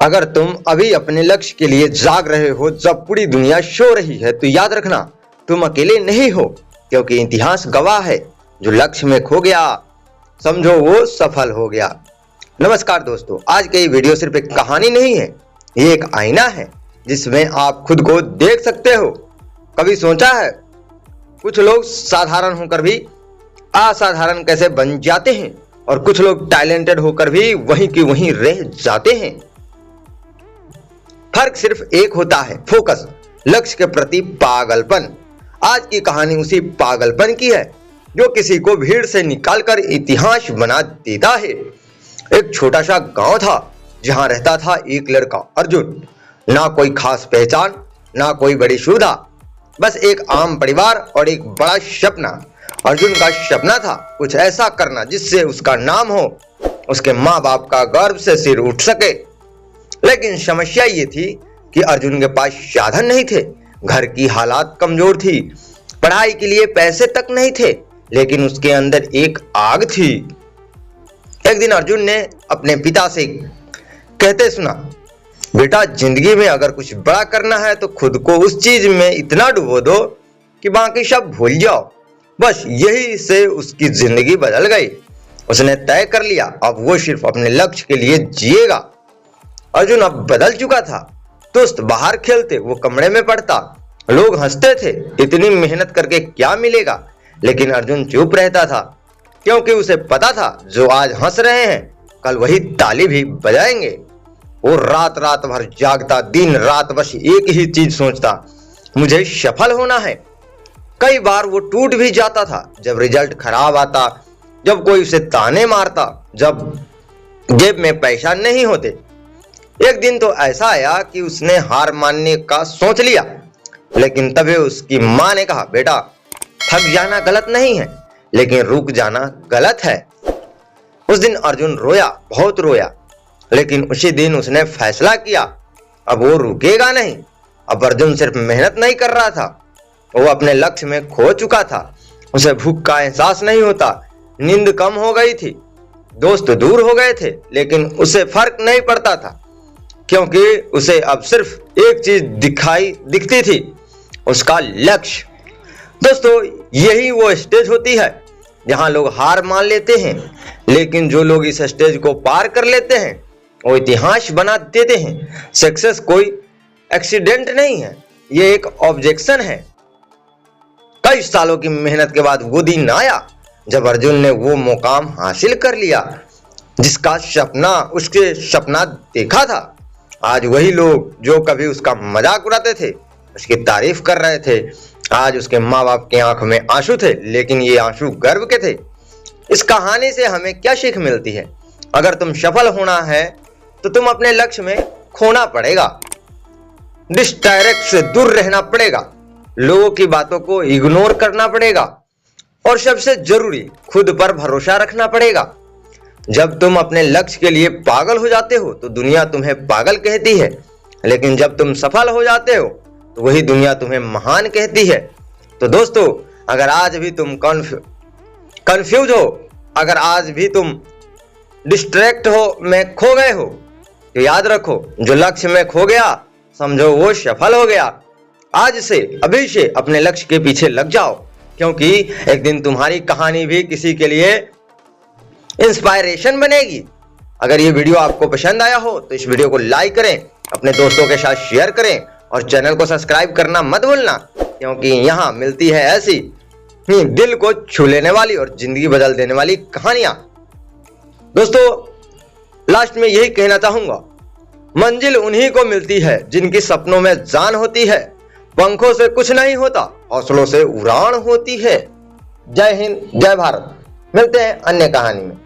अगर तुम अभी अपने लक्ष्य के लिए जाग रहे हो जब पूरी दुनिया सो रही है, तो याद रखना तुम अकेले नहीं हो, क्योंकि इतिहास गवाह है, जो लक्ष्य में खो गया समझो वो सफल हो गया। नमस्कार दोस्तों, आज की ये वीडियो सिर्फ एक कहानी नहीं है, ये एक आईना है जिसमें आप खुद को देख सकते हो। कभी सोचा है कुछ लोग साधारण होकर भी असाधारण कैसे बन जाते हैं, और कुछ लोग टैलेंटेड होकर भी वहीं की वहीं रह जाते हैं। फर्क सिर्फ एक होता है, फोकस, लक्ष्य के प्रति पागलपन। आज की कहानी उसी पागलपन की है जो किसी को भीड़ से निकालकर इतिहास बना देता है। एक छोटा सा गांव था जहां रहता था एक लड़का अर्जुन। ना कोई खास पहचान, ना कोई बड़ी सुविधा, बस एक आम परिवार और एक बड़ा सपना। अर्जुन का सपना था कुछ ऐसा करना जिससे उसका नाम हो, उसके माँ बाप का गर्व से सिर उठ सके। लेकिन समस्या ये थी कि अर्जुन के पास साधन नहीं थे, घर की हालात कमजोर थी, पढ़ाई के लिए पैसे तक नहीं थे, लेकिन उसके अंदर एक आग थी। एक दिन अर्जुन ने अपने पिता से कहते सुना, बेटा, जिंदगी में अगर कुछ बड़ा करना है तो खुद को उस चीज में इतना डुबो दो कि बाकी सब भूल जाओ। बस यही से उसकी जिंदगी बदल गई। उसने तय कर लिया अब वो सिर्फ अपने लक्ष्य के लिए जिएगा। अर्जुन अब बदल चुका था। दोस्त बाहर खेलते, वो कमरे में पढ़ता, लोग हंसते थे, इतनी मेहनत करके क्या मिलेगा। लेकिन अर्जुन चुप रहता था, क्योंकि उसे पता था जो आज हंस रहे हैं कल वही ताली भी बजाएंगे। वो रात रात भर जागता, दिन रात बस एक ही चीज सोचता, मुझे सफल होना है। कई बार वो टूट भी जाता था जब रिजल्ट खराब आता, जब कोई उसे ताने मारता, जब जेब में पैसा नहीं होते। एक दिन तो ऐसा आया कि उसने हार मानने का सोच लिया, लेकिन तभी उसकी माँ ने कहा, बेटा, थक जाना गलत नहीं है, लेकिन रुक जाना गलत है। उस दिन अर्जुन रोया, बहुत रोया, लेकिन उसी दिन उसने फैसला किया अब वो रुकेगा नहीं। अब अर्जुन सिर्फ मेहनत नहीं कर रहा था, वो अपने लक्ष्य में खो चुका था। उसे भूख का एहसास नहीं होता, नींद कम हो गई थी, दोस्त दूर हो गए थे, लेकिन उसे फर्क नहीं पड़ता था, क्योंकि उसे अब सिर्फ एक चीज दिखती थी, उसका लक्ष्य। दोस्तों, यही वो स्टेज होती है जहां लोग हार मान लेते हैं, लेकिन जो लोग इस स्टेज को पार कर लेते हैं वो इतिहास बना देते हैं। सक्सेस कोई एक्सीडेंट नहीं है, ये एक ऑब्जेक्शन है। कई सालों की मेहनत के बाद वो दिन आया जब अर्जुन ने वो मुकाम हासिल कर लिया जिसका उसके सपना देखा था। आज वही लोग जो कभी उसका मजाक उड़ाते थे, उसकी तारीफ कर रहे थे, आज उसके माँ बाप की आंख में आंसू थे, लेकिन ये आंसू गर्व के थे। इस कहानी से हमें क्या सीख मिलती है? अगर तुम सफल होना है तो तुम अपने लक्ष्य में खोना पड़ेगा, डिस्ट्रैक्ट से दूर रहना पड़ेगा, लोगों की बातों को इग्नोर करना पड़ेगा, और सबसे जरूरी खुद पर भरोसा रखना पड़ेगा। जब तुम अपने लक्ष्य के लिए पागल हो जाते हो तो दुनिया तुम्हें पागल कहती है, लेकिन जब तुम सफल हो जाते हो तो वही दुनिया तुम्हें महान कहती है। तो दोस्तों, अगर आज भी तुम कंफ्यूज हो, अगर आज भी तुम डिस्ट्रैक्ट हो, में खो गए हो, तो याद रखो, जो लक्ष्य में खो गया समझो वो सफल हो गया। आज से, अभी से अपने लक्ष्य के पीछे लग जाओ, क्योंकि एक दिन तुम्हारी कहानी भी किसी के लिए इंस्पायरेशन बनेगी। अगर ये वीडियो आपको पसंद आया हो तो इस वीडियो को लाइक करें, अपने दोस्तों के साथ शेयर करें, और चैनल को सब्सक्राइब करना मत भूलना, क्योंकि यहाँ मिलती है ऐसी ही दिल को छू लेने वाली और जिंदगी बदल देने वाली कहानियां। दोस्तों, लास्ट में यही कहना चाहूंगा, मंजिल उन्हीं को मिलती है जिनकी सपनों में जान होती है। पंखों से कुछ नहीं होता, हौसलों से उड़ान होती है। जय हिंद, जय भारत। मिलते हैं अन्य कहानी में।